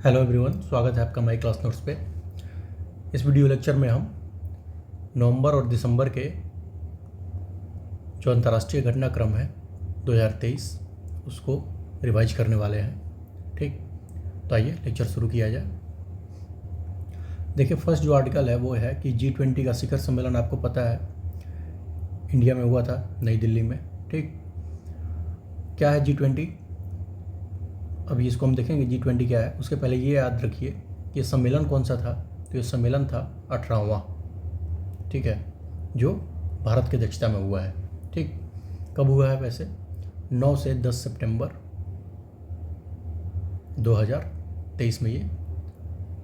Hello everyone, स्वागत है आपका माई क्लास नोट्स पे। इस वीडियो लेक्चर में हम नवंबर और दिसंबर के जो अंतर्राष्ट्रीय घटनाक्रम है 2023 उसको रिवाइज करने वाले हैं। ठीक, तो आइए लेक्चर शुरू किया जाए। देखिए, फर्स्ट जो आर्टिकल है वो है कि G20 का शिखर सम्मेलन आपको पता है इंडिया में हुआ था, नई दिल्ली में। ठीक, क्या है G20? अभी इसको हम देखेंगे G20 क्या है। उसके पहले ये याद रखिए कि सम्मेलन कौन सा था। तो ये सम्मेलन था 18वां, ठीक है, जो भारत की अध्यक्षता में हुआ है। ठीक, कब हुआ है वैसे? 9 से 10 सितंबर 2023 में ये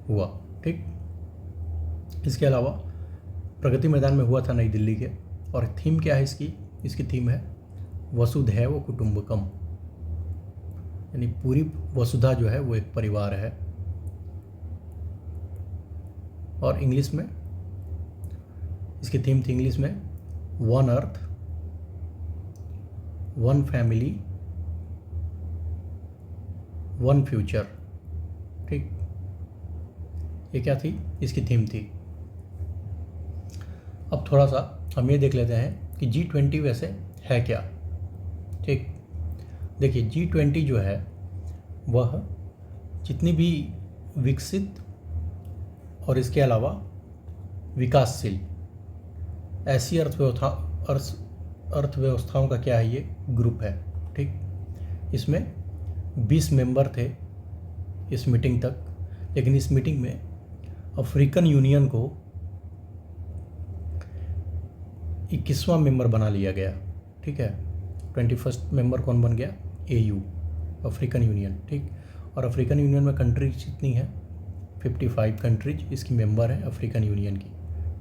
हुआ। ठीक, इसके अलावा प्रगति मैदान में हुआ था नई दिल्ली के। और थीम क्या है इसकी थीम है वसुधैव कुटुंबकम, यानी पूरी वसुधा जो है वो एक परिवार है। और इंग्लिश में इसकी थीम थी इंग्लिश में one earth one family one future. ठीक, ये क्या थी? इसकी थीम थी। अब थोड़ा सा हम ये देख लेते हैं कि G20 वैसे है क्या। ठीक, देखिए G20 जो है वह जितनी भी विकसित और इसके अलावा विकासशील ऐसी अर्थव्यवस्थाओं का क्या है, ये ग्रुप है। ठीक, इसमें 20 मेंबर थे इस मीटिंग तक, लेकिन इस मीटिंग में अफ्रीकन यूनियन को 21वां मेंबर बना लिया गया। ठीक है, 21st मेंबर कौन बन गया? AU, African union. ठीक, और अफ्रीकन यूनियन में कंट्रीज कितनी है? 55 कंट्रीज इसकी मेंबर है अफ्रीकन यूनियन की।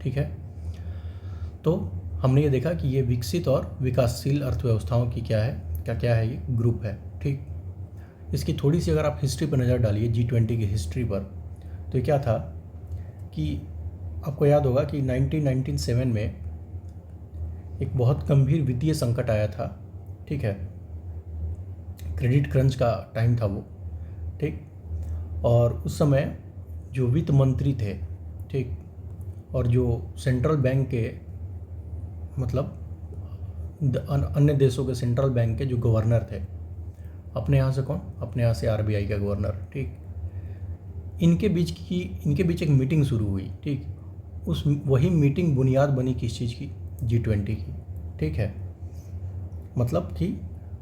ठीक है, तो हमने ये देखा कि ये विकसित और विकासशील अर्थव्यवस्थाओं की क्या है ये ग्रुप है। ठीक, इसकी थोड़ी सी अगर आप हिस्ट्री पर नज़र डालिए G20 की हिस्ट्री पर, तो ये क्या था कि आपको याद होगा कि 1997 में एक बहुत गंभीर वित्तीय संकट आया था। ठीक है, क्रेडिट क्रंच का टाइम था वो। ठीक, और उस समय जो वित्त मंत्री थे, ठीक, और जो सेंट्रल बैंक के मतलब अन्य देशों के सेंट्रल बैंक के जो गवर्नर थे, अपने यहाँ से कौन? अपने यहाँ से RBI का गवर्नर। ठीक, इनके बीच एक मीटिंग शुरू हुई। ठीक, वही मीटिंग बुनियाद बनी किस चीज़ की? G20 की। ठीक है, मतलब कि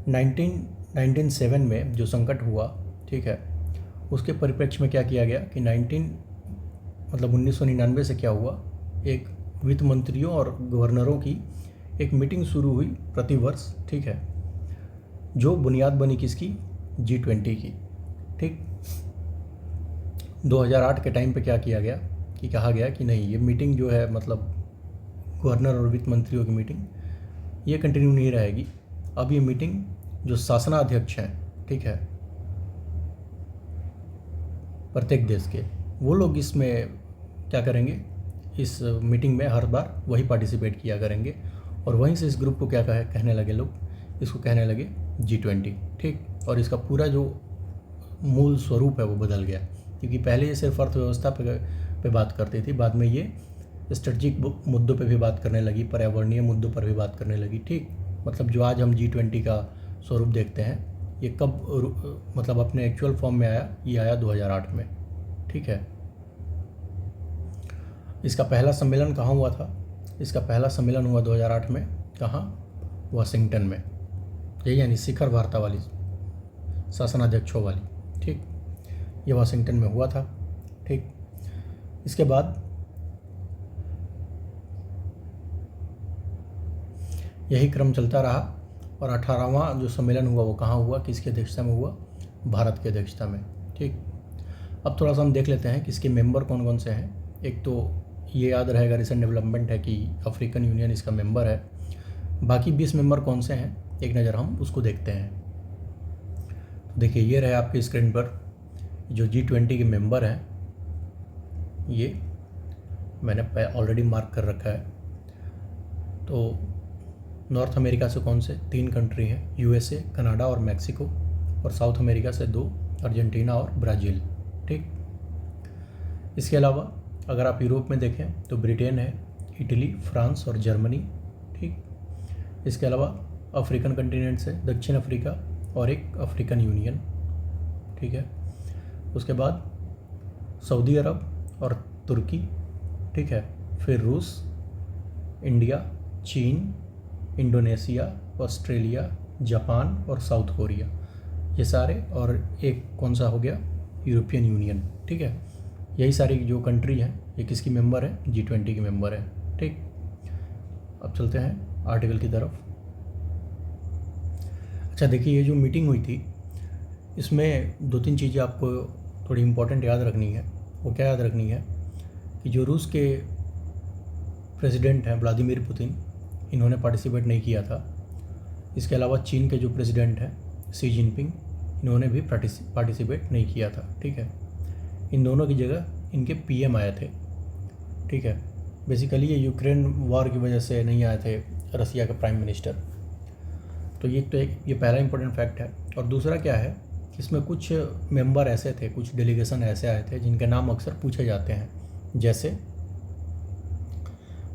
1997 में जो संकट हुआ, ठीक है, उसके परिप्रेक्ष्य में क्या किया गया कि 1999 से क्या हुआ, एक वित्त मंत्रियों और गवर्नरों की एक मीटिंग शुरू हुई प्रतिवर्ष। ठीक है, जो बुनियाद बनी किसकी? G20 की। ठीक, 2008 के टाइम पे क्या किया गया कि कहा गया कि नहीं, ये मीटिंग जो है मतलब गवर्नर और वित्त मंत्रियों की मीटिंग ये कंटिन्यू नहीं रहेगी। अब ये मीटिंग जो शासनाध्यक्ष हैं, ठीक है, प्रत्येक देश के, वो लोग इसमें क्या करेंगे? इस मीटिंग में हर बार वही पार्टिसिपेट किया करेंगे। और वहीं से इस ग्रुप को क्या कहने लगे लोग? इसको कहने लगे G20। ठीक, और इसका पूरा जो मूल स्वरूप है वो बदल गया, क्योंकि पहले ये सिर्फ अर्थव्यवस्था पे बात करती थी, बाद में ये स्ट्रेटजिक मुद्दों पे भी बात करने लगी, पर्यावरणीय मुद्दों पर भी बात करने लगी। ठीक, मतलब जो आज हम G20 का स्वरूप देखते हैं, ये कब मतलब अपने एक्चुअल फॉर्म में आया? ये आया 2008 में। ठीक है, इसका पहला सम्मेलन कहाँ हुआ था? इसका पहला सम्मेलन हुआ 2008 में। कहाँ? वाशिंगटन में। यही यानी शिखर वार्ता वाली, शासनाध्यक्षों वाली। ठीक, ये वाशिंगटन में हुआ था। ठीक, इसके बाद यही क्रम चलता रहा और 18वां जो सम्मेलन हुआ वो कहाँ हुआ? किसकी अध्यक्षता में हुआ? भारत की अध्यक्षता में। ठीक, अब थोड़ा सा हम देख लेते हैं कि इसके मेंबर कौन कौन से हैं। एक तो ये याद रहेगा, रिसेंट डेवलपमेंट है कि अफ्रीकन यूनियन इसका मेंबर है। बाकी 20 मेंबर कौन से हैं, एक नज़र हम उसको देखते हैं। तो देखिए, ये रहे आपके स्क्रीन पर जो G20 के मेंबर हैं, ये मैंने ऑलरेडी मार्क कर रखा है। तो नॉर्थ अमेरिका से कौन से? 3 कंट्री हैं, USA, कनाडा और मैक्सिको। और साउथ अमेरिका से 2, अर्जेंटीना और ब्राज़ील। ठीक, इसके अलावा अगर आप यूरोप में देखें तो ब्रिटेन है, इटली, फ्रांस और जर्मनी, ठीक। इसके अलावा अफ्रीकन कंटिनेंट से दक्षिण अफ्रीका और एक अफ्रीकन यूनियन, ठीक है। उसके बाद सऊदी अरब और तुर्की, ठीक है। फिर रूस, इंडिया, चीन, इंडोनेशिया, ऑस्ट्रेलिया, जापान और साउथ कोरिया, ये सारे, और एक कौन सा हो गया, यूरोपियन यूनियन, ठीक है। यही सारी जो कंट्री हैं ये किसकी मेंबर है, G20 की मेंबर है, ठीक। अब चलते हैं आर्टिकल की तरफ। अच्छा देखिए, ये जो मीटिंग हुई थी इसमें 2-3 चीज़ें आपको थोड़ी इम्पोर्टेंट याद रखनी है। वो क्या याद रखनी है कि जो रूस के प्रेसिडेंट हैं व्लादिमीर पुतिन, इन्होंने पार्टिसिपेट नहीं किया था। इसके अलावा चीन के जो प्रेसिडेंट हैं शी जिनपिंग, इन्होंने भी पार्टिसिपेट नहीं किया था, ठीक है। इन दोनों की जगह इनके PM आए थे, ठीक है। बेसिकली ये यूक्रेन वॉर की वजह से नहीं आए थे रसिया के प्राइम मिनिस्टर। तो ये पहला इंपॉर्टेंट फैक्ट है। और दूसरा क्या है, इसमें कुछ मेंबर ऐसे थे, कुछ डेलीगेशन ऐसे आए थे जिनके नाम अक्सर पूछे जाते हैं। जैसे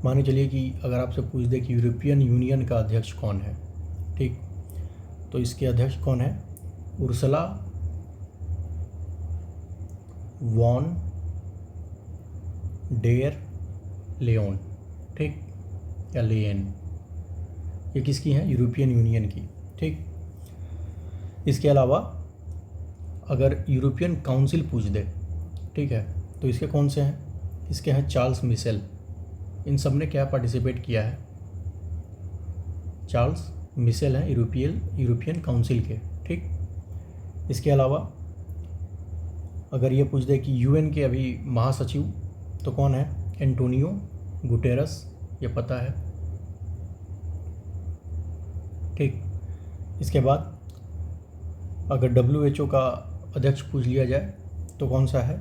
मान के चलिए कि अगर आपसे पूछ दे कि यूरोपियन यूनियन का अध्यक्ष कौन है, ठीक, तो इसके अध्यक्ष कौन है, उर्सुला वॉन डेर लेओन, ठीक, या लेन, ये किसकी हैं, यूरोपियन यूनियन की, ठीक। इसके अलावा अगर यूरोपियन काउंसिल पूछ दे, ठीक है, तो इसके कौन से हैं, इसके हैं चार्ल्स मिशेल। इन सब ने क्या पार्टिसिपेट किया है, चार्ल्स मिशेल हैं यूरोपियन काउंसिल के, ठीक। इसके अलावा अगर ये पूछ दे कि UN के अभी महासचिव तो कौन है, एंटोनियो गुटेरस, ये पता है, ठीक। इसके बाद अगर WHO का अध्यक्ष पूछ लिया जाए तो कौन सा है,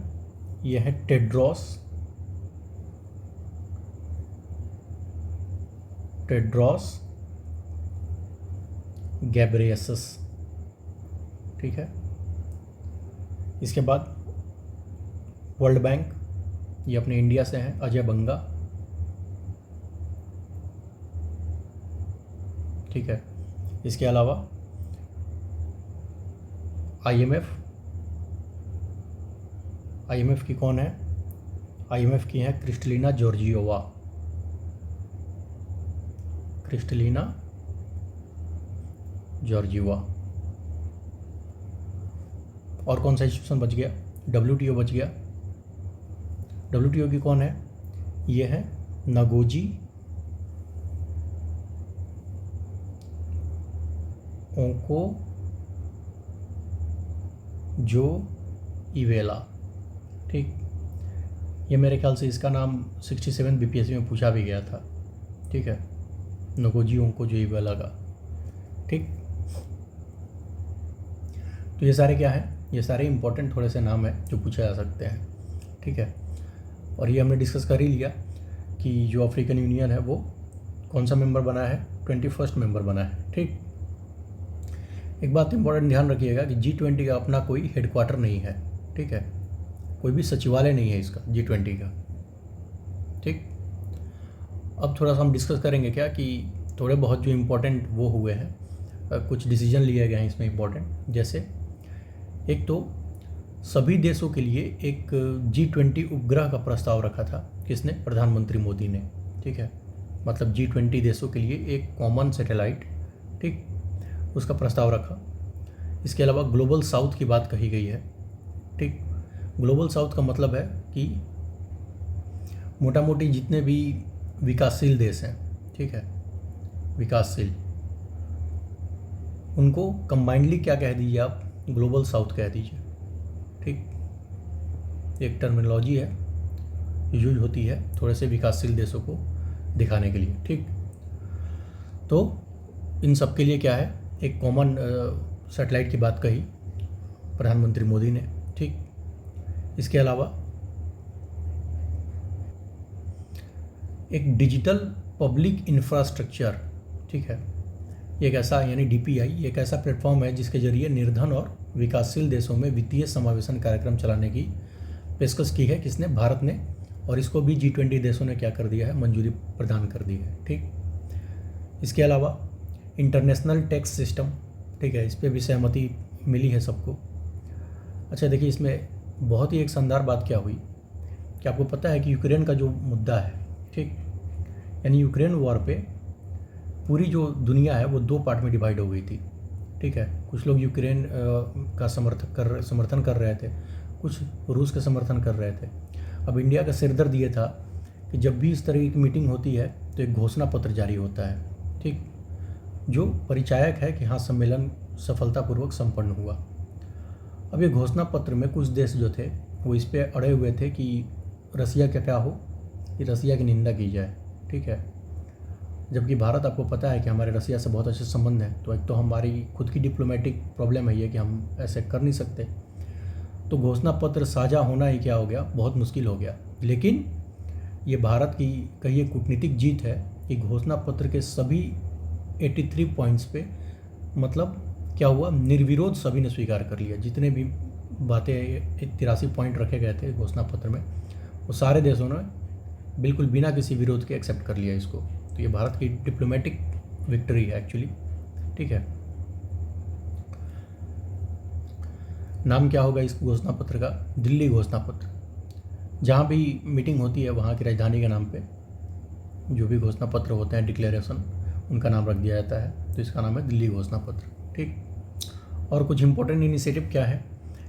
ये है टेड्रोस गैब्रियसस, ठीक है। इसके बाद वर्ल्ड बैंक, ये अपने इंडिया से हैं, अजय बंगा, ठीक है। इसके अलावा IMF की कौन है, IMF की है क्रिस्टलिना जॉर्जियोवा। और कौन सा इंस्टीट्यूशन बच गया, WTO बच गया। WTO की कौन है, ये है नगोजी ओंको जो इवेला, ठीक। ये मेरे ख्याल से इसका नाम 67 BPSC में पूछा भी गया था, ठीक है, नगोजी ओंको जो इवेला का, ठीक। तो ये सारे क्या हैं, ये सारे इंपॉर्टेंट थोड़े से नाम हैं जो पूछे जा सकते हैं, ठीक है। और ये हमने डिस्कस कर ही लिया कि जो अफ्रीकन यूनियन है वो कौन सा मेंबर बना है, 21st मेंबर बना है, ठीक। एक बात इंपॉर्टेंट ध्यान रखिएगा कि G20 का अपना कोई हेडक्वार्टर नहीं है, ठीक है, कोई भी सचिवालय नहीं है इसका G20 का, ठीक। अब थोड़ा सा हम डिस्कस करेंगे क्या कि थोड़े बहुत जो इम्पोर्टेंट वो हुए हैं, कुछ डिसीजन लिए गए हैं इसमें इम्पोर्टेंट। जैसे एक तो सभी देशों के लिए एक G20 उपग्रह का प्रस्ताव रखा था, किसने, प्रधानमंत्री मोदी ने, ठीक है। मतलब G20 देशों के लिए एक कॉमन सैटेलाइट, ठीक, उसका प्रस्ताव रखा। इसके अलावा ग्लोबल साउथ की बात कही गई है, ठीक। ग्लोबल साउथ का मतलब है कि मोटा मोटी जितने भी विकासशील देश हैं, ठीक है, विकासशील, उनको कंबाइंडली क्या कह दीजिए आप, ग्लोबल साउथ कह दीजिए, ठीक। एक टर्मिनोलॉजी है, यूज होती है थोड़े से विकासशील देशों को दिखाने के लिए, ठीक। तो इन सब के लिए क्या है, एक कॉमन सैटेलाइट की बात कही प्रधानमंत्री मोदी ने, ठीक। इसके अलावा एक डिजिटल पब्लिक इंफ्रास्ट्रक्चर, ठीक है, एक ऐसा यानी DPI एक ऐसा प्लेटफॉर्म है जिसके जरिए निर्धन और विकासशील देशों में वित्तीय समावेशन कार्यक्रम चलाने की पेशकश की है किसने, भारत ने, और इसको भी G20 देशों ने क्या कर दिया है, मंजूरी प्रदान कर दी है। ठीक, इसके अलावा इंटरनेशनल टैक्स सिस्टम, ठीक है, इस पर भी सहमति मिली है सबको। अच्छा देखिए, इसमें बहुत ही एक शानदार बात क्या हुई कि आपको पता है कि यूक्रेन का जो मुद्दा है, ठीक, यानी यूक्रेन वॉर पे पूरी जो दुनिया है वो दो पार्ट में डिवाइड हो गई थी। ठीक है, कुछ लोग यूक्रेन का समर्थन कर रहे थे, कुछ रूस का समर्थन कर रहे थे। अब इंडिया का सिरदर्द ये था कि जब भी इस तरह की मीटिंग होती है तो एक घोषणा पत्र जारी होता है, ठीक, जो परिचायक है कि हाँ सम्मेलन सफलतापूर्वक संपन्न हुआ। अब ये घोषणा पत्र में कुछ देश जो थे वो इस पर अड़े हुए थे कि रसिया का क्या हो, कि रसिया की निंदा की जाए। ठीक है, जबकि भारत, आपको पता है कि हमारे रसिया से बहुत अच्छे संबंध हैं, तो एक तो हमारी खुद की डिप्लोमेटिक प्रॉब्लम है ये कि हम ऐसे कर नहीं सकते, तो घोषणा पत्र साझा होना ही क्या हो गया, बहुत मुश्किल हो गया। लेकिन ये भारत की कहिए कूटनीतिक जीत है कि घोषणा पत्र के सभी 83 पॉइंट्स पे मतलब क्या हुआ, निर्विरोध सभी ने स्वीकार कर लिया। जितने भी बातें 83 पॉइंट रखे गए थे घोषणा पत्र में, वो सारे देशों ने बिल्कुल बिना किसी विरोध के एक्सेप्ट कर लिया इसको। तो ये भारत की डिप्लोमेटिक विक्ट्री है एक्चुअली। ठीक है, नाम क्या होगा इस घोषणा पत्र का, दिल्ली घोषणा पत्र। जहाँ भी मीटिंग होती है वहाँ की राजधानी के नाम पे जो भी घोषणा पत्र होते हैं, डिक्लेरेशन, उनका नाम रख दिया जाता है, तो इसका नाम है दिल्ली घोषणा पत्र। ठीक, और कुछ इंपॉर्टेंट इनिशिएटिव क्या है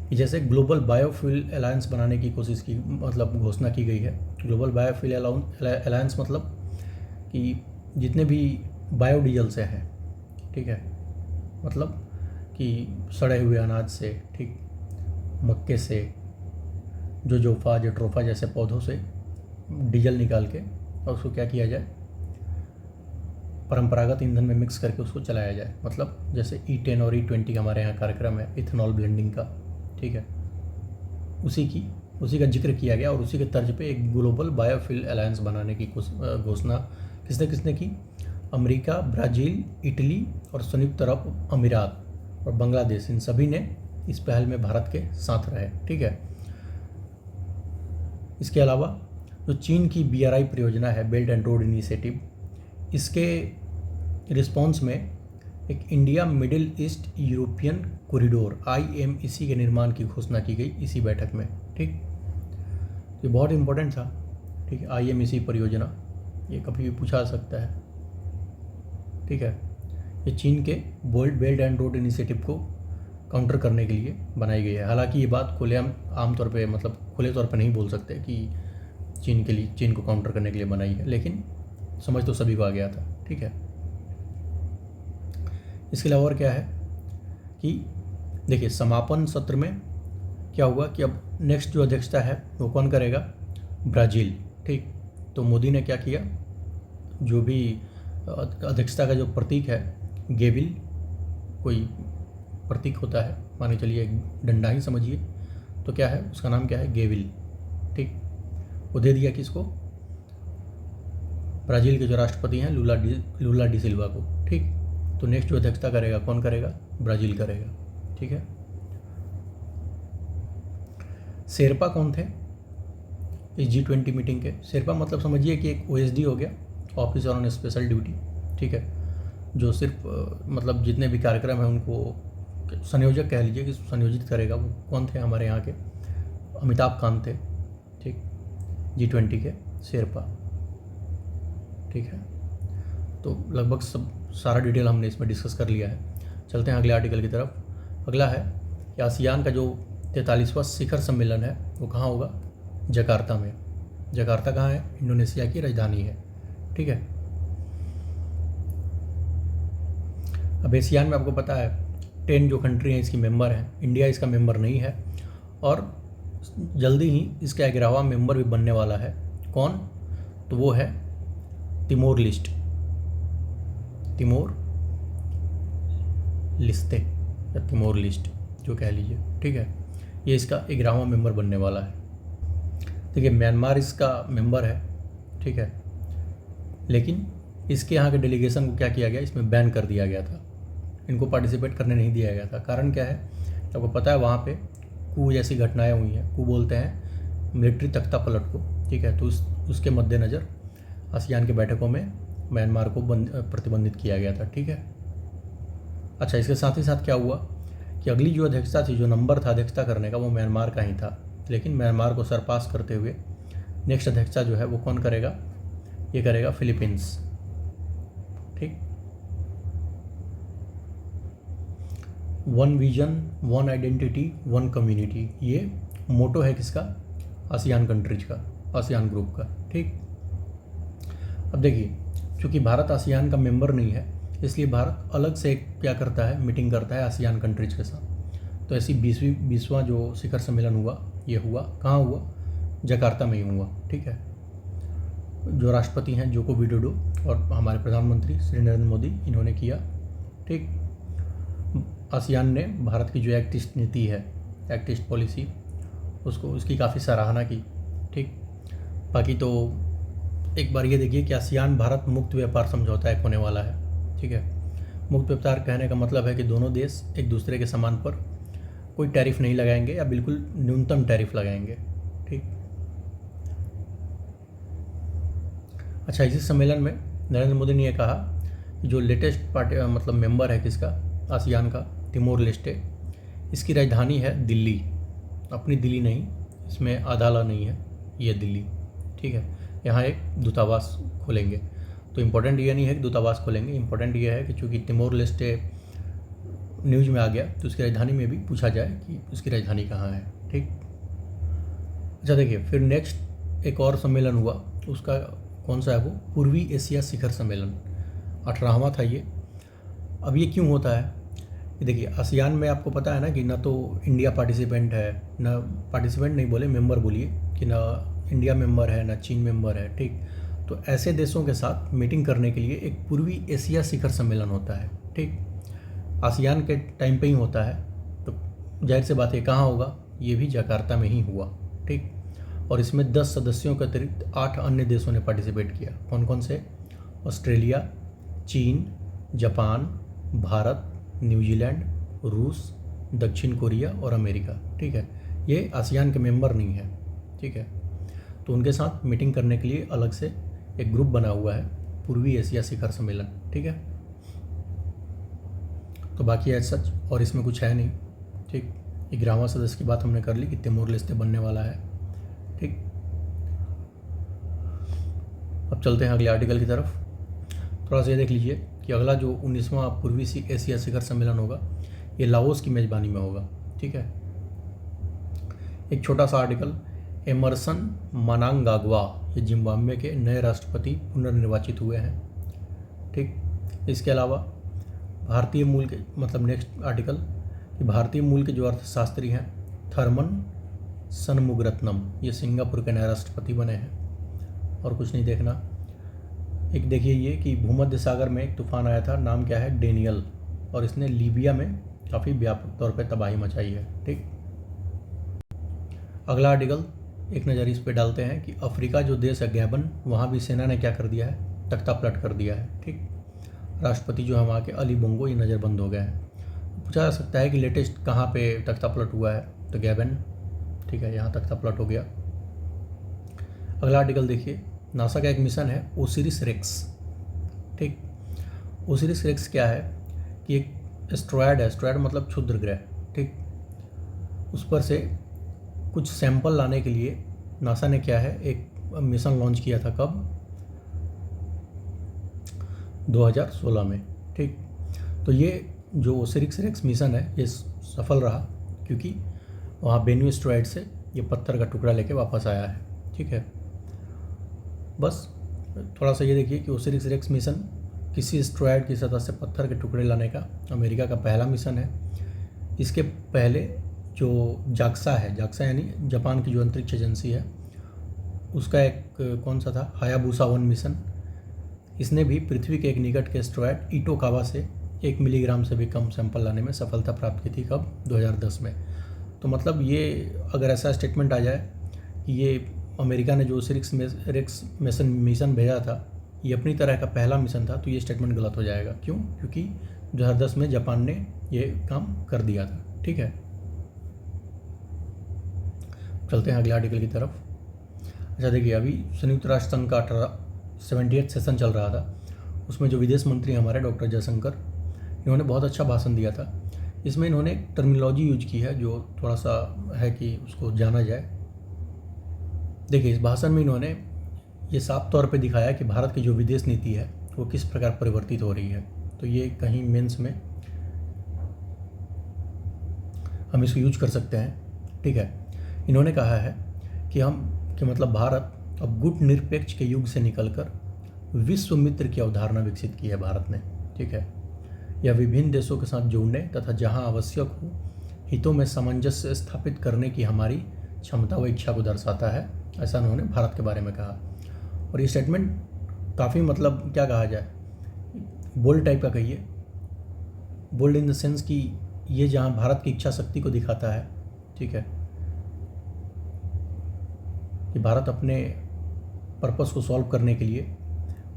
कि जैसे ग्लोबल बायोफ्यूल अलायंस बनाने की कोशिश की, मतलब घोषणा की गई है। ग्लोबल बायोफ्यूल अलायंस मतलब कि जितने भी बायोडीजल से हैं, ठीक है, मतलब कि सड़े हुए अनाज से, ठीक, मक्के से, जोजोफा जेट्रोफा जैसे पौधों से डीजल निकाल के और उसको क्या किया जाए, परंपरागत ईंधन में मिक्स करके उसको चलाया जाए। मतलब जैसे E10 और E20 का हमारे यहाँ कार्यक्रम है इथेनॉल ब्लेंडिंग का, ठीक है, उसी का जिक्र किया गया और उसी के तर्ज पे एक ग्लोबल बायोफ्यूल अलायंस बनाने की घोषणा किसने की, अमेरिका, ब्राज़ील, इटली और संयुक्त अरब अमीरात और बांग्लादेश, इन सभी ने इस पहल में भारत के साथ रहे। ठीक है, इसके अलावा जो चीन की BRI परियोजना है, बेल्ट एंड रोड इनिशिएटिव, इसके रिस्पॉन्स में एक India middle east European corridor IMEC के निर्माण की घोषणा की गई इसी बैठक में। ठीक, ये बहुत इम्पोर्टेंट था। ठीक है, IMEC परियोजना ये कभी भी पूछा जा सकता है। ठीक है, ये चीन के बेल्ट एंड रोड इनिशिएटिव को काउंटर करने के लिए बनाई गई है। हालांकि ये बात आमतौर पे, मतलब खुले तौर पे नहीं बोल सकते कि चीन को काउंटर करने के लिए बनाई है, लेकिन समझ तो सभी को आ गया था। ठीक है, इसके अलावा और क्या है कि देखिए समापन सत्र में क्या हुआ कि अब नेक्स्ट जो अध्यक्षता है वो कौन करेगा, ब्राज़ील। ठीक, तो मोदी ने क्या किया, जो भी अध्यक्षता का जो प्रतीक है, गेविल कोई प्रतीक होता है, माने चलिए डंडा ही समझिए, तो क्या है उसका नाम क्या है, गेविल। ठीक, वो दे दिया किसको, ब्राज़ील के जो राष्ट्रपति हैं लूला डी सिल्वा को। ठीक, तो नेक्स्ट जो अध्यक्षता करेगा कौन करेगा, ब्राज़ील करेगा। ठीक है, शेरपा कौन थे इस G20 मीटिंग के, शेरपा मतलब समझिए कि एक OSD हो गया, ऑफिसर ऑन स्पेशल ड्यूटी। ठीक है, जो सिर्फ मतलब जितने भी कार्यक्रम हैं उनको संयोजक कह लीजिए कि संयोजित करेगा। वो कौन थे, हमारे यहाँ के अमिताभ कांत थे। ठीक, G20 के शेरपा। ठीक है, तो लगभग सारा डिटेल हमने इसमें डिस्कस कर लिया है। चलते हैं अगले आर्टिकल की तरफ। अगला है कि आसियान का जो 43वां शिखर सम्मेलन है वो कहाँ होगा, जकार्ता में। जकार्ता कहाँ है, इंडोनेशिया की राजधानी है। ठीक है, अब एशियान में आपको पता है 10 जो कंट्री हैं इसकी मेंबर हैं, इंडिया इसका मेंबर नहीं है और जल्दी ही इसका 11वां मेंबर भी बनने वाला है। कौन, तो वो है तिमोर लिस्टे या तिमोर लिस्ट जो कह लीजिए। ठीक है, ये इसका 11वां मेंबर बनने वाला है। देखिए म्यांमार इसका मेंबर है। ठीक है, लेकिन इसके यहाँ के डेलीगेशन को क्या किया गया, इसमें बैन कर दिया गया था, इनको पार्टिसिपेट करने नहीं दिया गया था। कारण क्या है, आपको पता है वहाँ पे कू जैसी घटनाएं हुई हैं। कू बोलते हैं मिलिट्री तख्ता पलट को, ठीक है। तो उसके मद्देनज़र आसियान की बैठकों में म्यांमार को प्रतिबंधित किया गया था, ठीक है। अच्छा, इसके साथ ही साथ क्या हुआ कि अगली जो अध्यक्षता थी, जो नंबर था अध्यक्षता करने का, वो म्यांमार का ही था, लेकिन म्यांमार को सरपास करते हुए नेक्स्ट अध्यक्षता जो है वो कौन करेगा, ये करेगा फिलीपींस, ठीक। One vision, one identity, one community, ये मोटो है किसका, आसियान कंट्रीज का, आसियान ग्रुप का, ठीक। अब देखिए, चूँकि भारत आसियान का मेंबर नहीं है, इसलिए भारत अलग से क्या करता है, मीटिंग करता है आसियान कंट्रीज के साथ। तो ऐसी 20वां जो शिखर सम्मेलन हुआ, ये हुआ कहाँ हुआ, जकार्ता में ही हुआ, ठीक है। जो राष्ट्रपति हैं जोको विडोडो और हमारे प्रधानमंत्री श्री नरेंद्र मोदी, इन्होंने किया, ठीक। आसियान ने भारत की जो एक्ट ईस्ट नीति है, एक्ट ईस्ट पॉलिसी, उसकी काफ़ी सराहना की, ठीक। बाकी तो एक बार ये देखिए कि आसियान भारत मुक्त व्यापार समझौता एक होने वाला है, ठीक है। मुक्त व्यापार कहने का मतलब है कि दोनों देश एक दूसरे के सामान पर कोई टैरिफ नहीं लगाएंगे या बिल्कुल न्यूनतम टैरिफ लगाएंगे, ठीक। अच्छा, इसी सम्मेलन में नरेंद्र मोदी ने यह कहा कि जो लेटेस्ट पार्टी मतलब मेंबर है किसका, आसियान का, तिमोर लेस्टे, इसकी राजधानी है दिल्ली, अपनी दिल्ली नहीं, इसमें आधाला नहीं है, ये दिल्ली, ठीक है। यहाँ एक दूतावास खोलेंगे। तो इम्पोर्टेंट ये नहीं है कि दूतावास खोलेंगे, इम्पोर्टेंट ये है कि चूँकि तिमोर लेस्टे न्यूज़ में आ गया, तो उसकी राजधानी में भी पूछा जाए कि उसकी राजधानी कहाँ है, ठीक। अच्छा देखिए, फिर नेक्स्ट एक और सम्मेलन हुआ, उसका कौन सा है वो, पूर्वी एशिया शिखर सम्मेलन, 18वां था ये। अब ये क्यों होता है, ये देखिए, आसियान में आपको पता है ना कि ना तो इंडिया पार्टिसिपेंट है, ना पार्टिसिपेंट नहीं बोले, मेंबर बोलिए, कि ना इंडिया मेंबर है, ना चीन मेंबर है, ठीक। तो ऐसे देशों के साथ मीटिंग करने के लिए एक पूर्वी एशिया शिखर सम्मेलन होता है, ठीक। आसियान के टाइम पे ही होता है, तो जाहिर सी बात है कहाँ होगा, ये भी जकार्ता में ही हुआ, ठीक। और इसमें 10 सदस्यों के अतिरिक्त 8 अन्य देशों ने पार्टिसिपेट किया। कौन कौन से, ऑस्ट्रेलिया, चीन, जापान, भारत, न्यूजीलैंड, रूस, दक्षिण कोरिया और अमेरिका, ठीक है। ये आसियान के मेंबर नहीं है, ठीक है। तो उनके साथ मीटिंग करने के लिए अलग से एक ग्रुप बना हुआ है, पूर्वी एशिया शिखर सम्मेलन, ठीक है। तो बाकी एज सच और इसमें कुछ है नहीं, ठीक। 11वां सदस्य की बात हमने कर ली कि तिमोर लेस्टे बनने वाला है, ठीक। अब चलते हैं अगले आर्टिकल की तरफ। थोड़ा सा ये देख लीजिए कि अगला जो 19वां पूर्वी एशिया शिखर सम्मेलन होगा, ये लाओस की मेज़बानी में होगा, ठीक है। एक छोटा सा आर्टिकल, एमरसन मनांगाग्वा, ये जिम्बाब्वे के नए राष्ट्रपति पुनर्निर्वाचित हुए हैं, ठीक। इसके अलावा भारतीय मूल के, मतलब नेक्स्ट आर्टिकल, कि भारतीय मूल के जो अर्थशास्त्री हैं थर्मन सनमुगरत्नम, ये सिंगापुर के नए राष्ट्रपति बने हैं। और कुछ नहीं देखना। एक देखिए ये कि भूमध्य सागर में एक तूफान आया था, नाम क्या है, डेनियल, और इसने लीबिया में काफ़ी व्यापक तौर पे तबाही मचाई है, ठीक। अगला आर्टिकल, एक नज़र इस पे डालते हैं कि अफ्रीका जो देश है गैबन, वहाँ भी सेना ने क्या कर दिया है, तख्ता पलट कर दिया है, ठीक। राष्ट्रपति जो है वहाँ के अली बोंगो, ये नज़रबंद हो गए हैं। पूछा जा सकता है कि लेटेस्ट कहाँ पे तख्ता पलट हुआ है, तो गैबन, ठीक है, यहाँ तख्ता पलट हो गया। अगला आर्टिकल देखिए, नासा का एक मिशन है ओसिरिस रेक्स, ठीक। ओसिरिस रेक्स क्या है कि एक एस्ट्रॉयड है, एस्ट्रॉयड मतलब क्षुद्र ग्रह, ठीक। उस पर से कुछ सैंपल लाने के लिए नासा ने क्या है, एक मिशन लॉन्च किया था, कब, 2016 में, ठीक। तो ये जो ओसिरिस रेक्स मिशन है ये सफल रहा, क्योंकि वहाँ बेन्यू एस्ट्रॉयड से ये पत्थर का टुकड़ा लेके वापस आया है, ठीक है। बस थोड़ा सा ये देखिए कि ओसिरिस रेक्स मिशन किसी एस्ट्रॉयड की सतह से पत्थर के टुकड़े लाने का अमेरिका का पहला मिशन है। इसके पहले जो जाक्सा है, जाक्सा यानी जापान की जो अंतरिक्ष एजेंसी है, उसका एक कौन सा था, हायाबुसा 1 मिशन, इसने भी पृथ्वी के एक निकट के एस्ट्रॉयड इटोकावा से 1 मिलीग्राम से भी कम सैंपल लाने में सफलता प्राप्त की थी, कब, 2010 में। तो मतलब ये अगर ऐसा स्टेटमेंट आ जाए कि ये अमेरिका ने जो ओसिरिस रेक्स मिशन भेजा था ये अपनी तरह का पहला मिशन था, तो ये स्टेटमेंट गलत हो जाएगा। क्यों? क्योंकि 2010 में जापान ने ये काम कर दिया था, ठीक है। चलते हैं अगले आर्टिकल की तरफ। अच्छा देखिए, अभी संयुक्त राष्ट्र संघ का 78 सेशन चल रहा था, उसमें जो विदेश मंत्री हमारे डॉक्टर जयशंकर, इन्होंने बहुत अच्छा भाषण दिया था। इसमें इन्होंने एक टर्मिनोलॉजी यूज की है जो थोड़ा सा है कि उसको जाना जाए। देखिए, इस भाषण में इन्होंने ये साफ तौर पे दिखाया कि भारत की जो विदेश नीति है वो किस प्रकार परिवर्तित हो रही है। तो ये कहीं मेंस में हम इसको यूज कर सकते हैं, ठीक है। इन्होंने कहा है कि मतलब भारत अब गुट निरपेक्ष के युग से निकलकर विश्व मित्र की अवधारणा विकसित की है भारत ने, ठीक है। यह विभिन्न देशों के साथ जुड़ने तथा जहां आवश्यक हो हितों में सामंजस्य स्थापित करने की हमारी क्षमता व इच्छा को दर्शाता है, ऐसा उन्होंने भारत के बारे में कहा। और ये स्टेटमेंट काफ़ी मतलब क्या कहा जाए, बोल्ड टाइप का कहिए, बोल्ड इन द सेंस कि ये जहाँ भारत की इच्छा शक्ति को दिखाता है, ठीक है, कि भारत अपने पर्पस को सॉल्व करने के लिए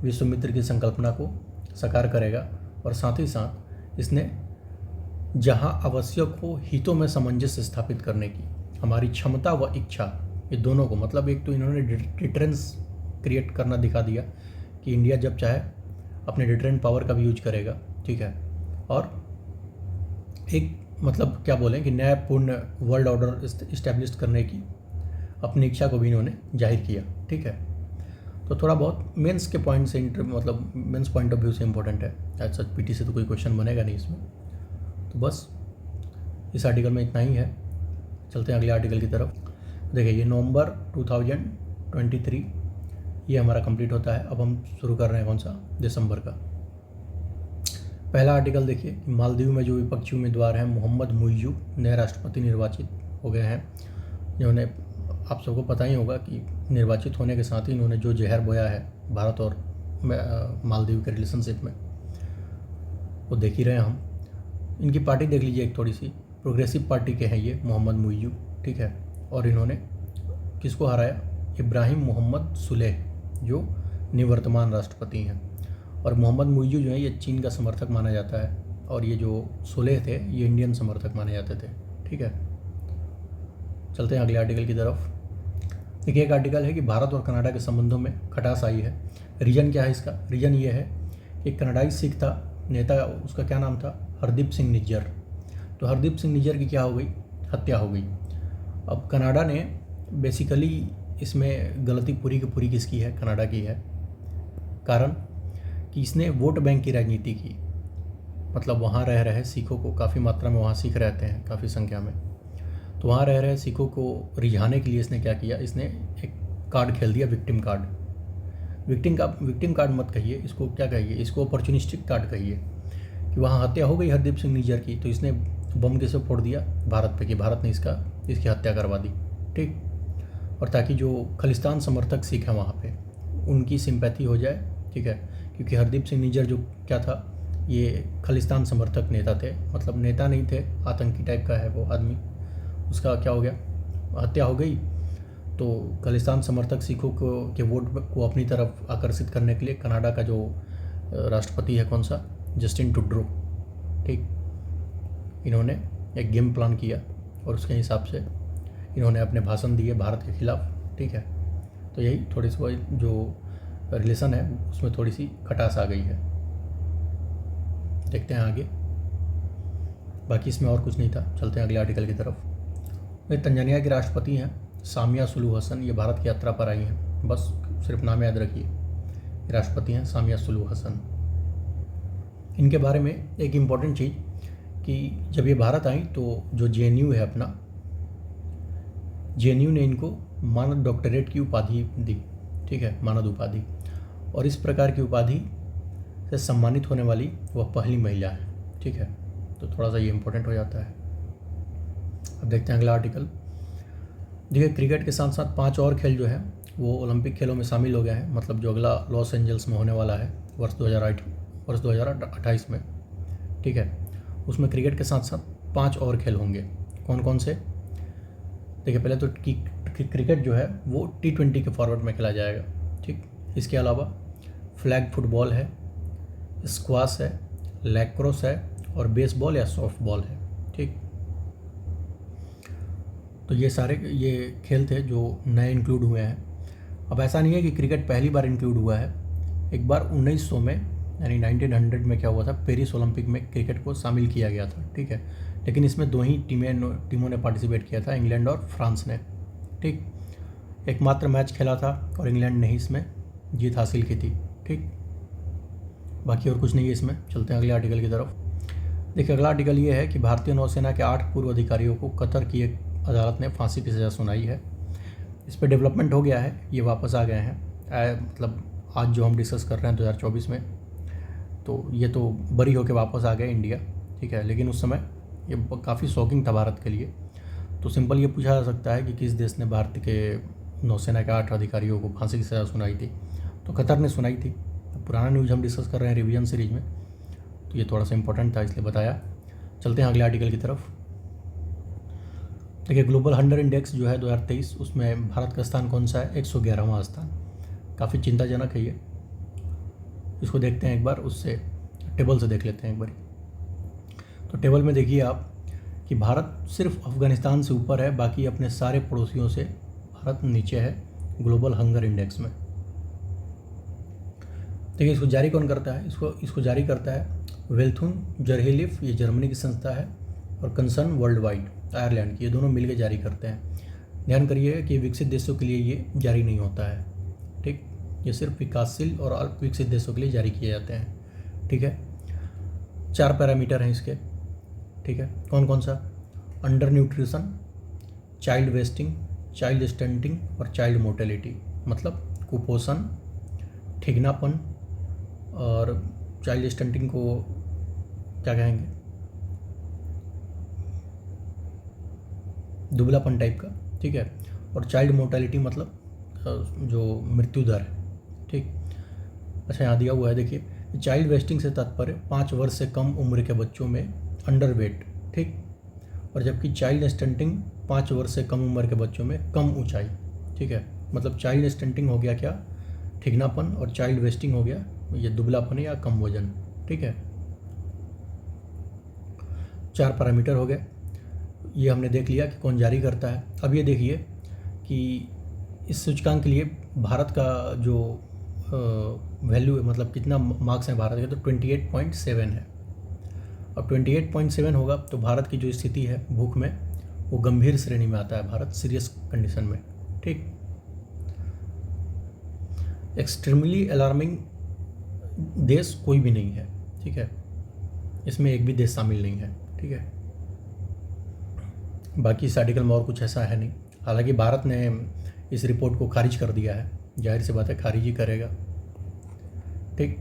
विश्व मित्र की संकल्पना को साकार करेगा, और साथ ही साथ इसने जहाँ आवश्यक हो हितों में सामंजस्य स्थापित करने की हमारी क्षमता व इच्छा, ये दोनों को, मतलब एक तो इन्होंने डिटरेंस क्रिएट करना दिखा दिया कि इंडिया जब चाहे अपने डिटरेंट पावर का भी यूज करेगा, ठीक है, और एक मतलब क्या बोलें कि न्यायपूर्ण वर्ल्ड ऑर्डर इस्टेब्लिश करने की अपनी इच्छा को भी इन्होंने जाहिर किया, ठीक है। तो थोड़ा बहुत मेंस के पॉइंट से मतलब मेंस पॉइंट ऑफ व्यू से इम्पोर्टेंट है, एज सच पीटी से तो कोई क्वेश्चन बनेगा नहीं इसमें। तो बस इस आर्टिकल में इतना ही है, चलते हैं अगले आर्टिकल की तरफ। देखिए, ये नवंबर 2023 ये हमारा कंप्लीट होता है। अब हम शुरू कर रहे हैं कौन सा, दिसंबर का। पहला आर्टिकल देखिए, मालदीव में जो विपक्षी उम्मीदवार हैं मोहम्मद मुइज़्ज़ू नए राष्ट्रपति निर्वाचित हो गए हैं। जिन्होंने, आप सबको पता ही होगा कि निर्वाचित होने के साथ ही इन्होंने जो जहर बोया है भारत और मालदीव के रिलेशनशिप में, वो देख ही रहे हैं हम। इनकी पार्टी देख लीजिए, एक थोड़ी सी प्रोग्रेसिव पार्टी के हैं ये मोहम्मद मुइज़्ज़ू, ठीक है। और इन्होंने किसको हराया, इब्राहिम मोहम्मद सुलेह जो निवर्तमान राष्ट्रपति हैं। और मोहम्मद मुइज़्ज़ू जो है ये चीन का समर्थक माना जाता है, और ये जो सुलेह थे ये इंडियन समर्थक माने जाते थे, ठीक है। चलते हैं अगले आर्टिकल की तरफ। देखिए, एक आर्टिकल है कि भारत और कनाडा के संबंधों में खटास आई है। रीजन क्या है इसका, रीजन ये है कि कनाडाई सिख था नेता, उसका क्या नाम था, हरदीप सिंह निज्जर। तो हरदीप सिंह निज्जर की क्या हो गई, हत्या हो गई। अब कनाडा ने बेसिकली इसमें गलती पूरी की पूरी किसकी है, कनाडा की है। कारण कि इसने वोट बैंक की राजनीति की, मतलब वहाँ रह रहे सिखों को, काफ़ी मात्रा में वहाँ सिख रहते हैं काफ़ी संख्या में, तो वहाँ रह रहे सिखों को रिझाने के लिए इसने क्या किया, इसने एक कार्ड खेल दिया, विक्टिम कार्ड। विक्टिम कार्ड मत कहिए इसको, क्या कहिए इसको, अपॉर्चुनिस्टिक कार्ड कहिए। कि वहाँ हत्या हो गई हरदीप सिंह निज्जर की, तो इसने बम किसे फोड़ दिया, भारत पे, कि भारत ने इसकी हत्या करवा दी, ठीक। और ताकि जो खालिस्तान समर्थक सिख हैं वहाँ पे उनकी सिंपैथी हो जाए, ठीक है। क्योंकि हरदीप सिंह निज्जर जो क्या था, ये खालिस्तान समर्थक नेता थे, मतलब नेता नहीं थे, आतंकी टाइप का है वो आदमी। उसका क्या हो गया, हत्या हो गई। तो खालिस्तान समर्थक सिखों के वोट को अपनी तरफ आकर्षित करने के लिए कनाडा का जो राष्ट्रपति है कौन सा, जस्टिन ट्रूडो, ठीक, इन्होंने एक गेम प्लान किया और उसके हिसाब से इन्होंने अपने भाषण दिए भारत के खिलाफ, ठीक है। तो यही थोड़ी सी जो रिलेशन है उसमें थोड़ी सी खटास आ गई है। देखते हैं आगे, बाकी इसमें और कुछ नहीं था। चलते हैं अगले आर्टिकल की तरफ। ये तंजानिया के राष्ट्रपति हैं सामिया सुलूहु हसन, ये भारत की यात्रा पर आई हैं, बस सिर्फ नाम याद रखिए। राष्ट्रपति हैं सामिया सुलूहु हसन। इनके बारे में एक इम्पॉर्टेंट चीज़ कि जब ये भारत आई तो जो JNU है अपना, JNU ने इनको मानद डॉक्टरेट की उपाधि दी, ठीक है, मानद उपाधि। और इस प्रकार की उपाधि से सम्मानित होने वाली वह पहली महिला है, ठीक है। तो थोड़ा सा ये इम्पोर्टेंट हो जाता है। अब देखते हैं अगला आर्टिकल। देखिए, क्रिकेट के साथ साथ 5 और खेल जो है वो ओलंपिक खेलों में शामिल हो गए हैं, मतलब जो अगला लॉस एंजल्स में होने वाला है वर्ष 2028 में, ठीक है। उसमें क्रिकेट के साथ साथ 5 और खेल होंगे। कौन कौन से, देखिए, पहले तो क्रिकेट जो है वो T20 के फॉर्मेट में खेला जाएगा, ठीक। इसके अलावा फ्लैग फुटबॉल है, स्क्वाश है, लैक्रोस है और बेसबॉल या सॉफ्ट बॉल है, ठीक। तो ये सारे ये खेल थे जो नए इंक्लूड हुए हैं। अब ऐसा नहीं है कि क्रिकेट पहली बार इंक्लूड हुआ है, एक बार 1900 में यानी 1900 में क्या हुआ था, पेरिस ओलंपिक में क्रिकेट को शामिल किया गया था, ठीक है। लेकिन इसमें 2 ही टीमों ने पार्टिसिपेट किया था, इंग्लैंड और फ्रांस ने, ठीक। एकमात्र मैच खेला था और इंग्लैंड ने ही इसमें जीत हासिल की थी, ठीक। बाकी और कुछ नहीं है इसमें। चलते हैं अगले आर्टिकल की तरफ। देखिए अगला आर्टिकल ये है कि भारतीय नौसेना के 8 पूर्व अधिकारियों को कतर की एक अदालत ने फांसी की सज़ा सुनाई है। इस पर डेवलपमेंट हो गया है, ये वापस आ गए हैं। मतलब आज जो हम डिस्कस कर रहे हैं 2024 में, तो ये तो बरी होकर वापस आ गए इंडिया, ठीक है। लेकिन उस समय ये काफ़ी शॉकिंग था भारत के लिए। तो सिंपल ये पूछा जा सकता है कि किस देश ने भारत के नौसेना के 8 अधिकारियों को फांसी की सज़ा सुनाई थी, तो कतर ने सुनाई थी। पुराना न्यूज़ हम डिस्कस कर रहे हैं रिवीजन सीरीज में, तो ये थोड़ा सा इंपॉर्टेंट था इसलिए बताया। चलते हैं अगले आर्टिकल की तरफ। देखिए ग्लोबल हंगर इंडेक्स जो है 2023, उसमें भारत का स्थान कौन सा है, 111वां स्थान। काफ़ी चिंताजनक है ये। इसको देखते हैं एक बार, उससे टेबल से देख लेते हैं एक बार। तो टेबल में देखिए आप कि भारत सिर्फ अफगानिस्तान से ऊपर है, बाकी अपने सारे पड़ोसियों से भारत नीचे है ग्लोबल हंगर इंडेक्स में। देखिए इसको जारी कौन करता है, इसको जारी करता है वेल्थुन जरहेलिफ, ये जर्मनी की संस्था है, और कंसर्न वर्ल्ड वाइड आयरलैंड की, ये दोनों मिलकर जारी करते हैं। ध्यान करिए कि विकसित देशों के लिए ये जारी नहीं होता है, ठीक। ये सिर्फ विकासशील और अल्प विकसित देशों के लिए जारी किए जाते हैं, ठीक है। 4 पैरामीटर हैं इसके, ठीक है। कौन कौन सा, under nutrition, child wasting, child stunting और चाइल्ड मोर्टेलिटी, मतलब कुपोषण, ठिगनापन, और चाइल्ड स्टंटिंग को क्या कहेंगे, दुबलापन टाइप का, ठीक है। और चाइल्ड मोर्टेलिटी मतलब जो मृत्यु दर है, ठीक। अच्छा यहाँ दिया हुआ है, देखिए चाइल्ड वेस्टिंग से तात्पर्य 5 वर्ष से कम उम्र के बच्चों में अंडर वेट, ठीक। और जबकि चाइल्ड स्टंटिंग 5 वर्ष से कम उम्र के बच्चों में कम ऊंचाई, ठीक है। मतलब चाइल्ड स्टंटिंग हो गया क्या, ठिगनापन, और चाइल्ड वेस्टिंग हो गया ये दुबलापन या कम वजन, ठीक है। 4 पैरामीटर हो गए, ये हमने देख लिया कि कौन जारी करता है। अब ये देखिए कि इस सूचकांक के लिए भारत का जो वैल्यू है, मतलब कितना मार्क्स हैं भारत के, तो 28.7 है। अब 28.7 होगा तो भारत की जो स्थिति है भूख में, वो गंभीर श्रेणी में आता है भारत, सीरियस कंडीशन में, ठीक। एक्सट्रीमली अलार्मिंग देश कोई भी नहीं है, ठीक है। इसमें एक भी देश शामिल नहीं है, ठीक है। बाकी इस आर्टिकल में और कुछ ऐसा है नहीं। हालांकि भारत ने इस रिपोर्ट को खारिज कर दिया है, जाहिर सी बात है खारिज ही करेगा, ठीक।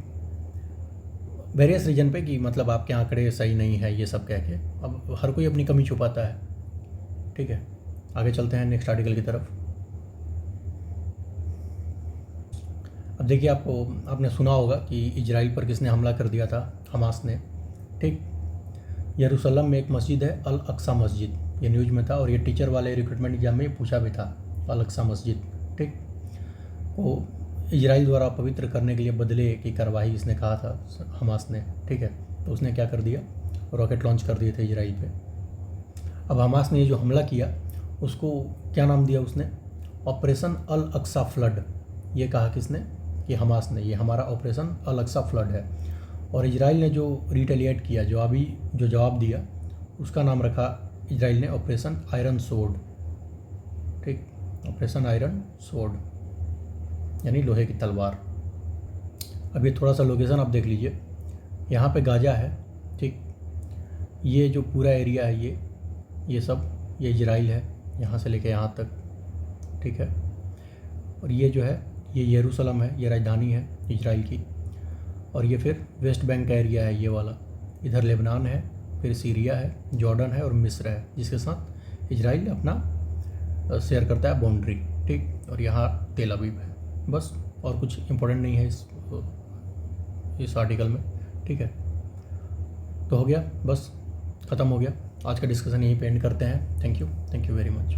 वेरियस रीजन पे कि मतलब आपके आंकड़े सही नहीं है ये सब कह के। अब हर कोई अपनी कमी छुपाता है, ठीक है। आगे चलते हैं नेक्स्ट आर्टिकल की तरफ। अब देखिए आपने सुना होगा कि इजराइल पर किसने हमला कर दिया था, हमास ने, ठीक। यरूशलेम में एक मस्जिद है अल अक्सा मस्जिद, ये न्यूज़ में था, और ये टीचर वाले रिक्रूटमेंट एग्जाम में पूछा भी था, अल अक्सा मस्जिद, ठीक। वो इजराइल द्वारा पवित्र करने के लिए बदले की कार्रवाई इसने कहा था हमास ने, ठीक है। तो उसने क्या कर दिया, रॉकेट लॉन्च कर दिए थे इजराइल पे। अब हमास ने ये जो हमला किया उसको क्या नाम दिया उसने, ऑपरेशन अल अक्सा फ्लड। ये कहा किसने, कि हमास ने, ये हमारा ऑपरेशन अल अक्सा फ्लड है। और इजराइल ने जो रिटेलिएट किया, जो जवाब दिया, उसका नाम रखा इजराइल ने ऑपरेशन आयरन सोर्ड, ठीक। ऑपरेशन आयरन सोर्ड यानी लोहे की तलवार। अब ये थोड़ा सा लोकेशन आप देख लीजिए, यहाँ पे गाजा है, ठीक। ये जो पूरा एरिया है ये सब ये इजराइल है, यहाँ से लेके यहाँ तक, ठीक है। और ये जो है ये यरूशलेम है, ये राजधानी है इजराइल की। और ये फिर वेस्ट बैंक का एरिया है ये वाला, इधर लेबनान है, फिर सीरिया है, जॉर्डन है और मिस्र है, जिसके साथ इजराइल अपना शेयर करता है बाउंड्री, ठीक। और यहाँ तेल अवीव है, बस और कुछ इम्पोर्टेंट नहीं है इस आर्टिकल में, ठीक है। तो हो गया, बस ख़त्म हो गया। आज का डिस्कशन यहीं पे एंड करते हैं। Thank you very much.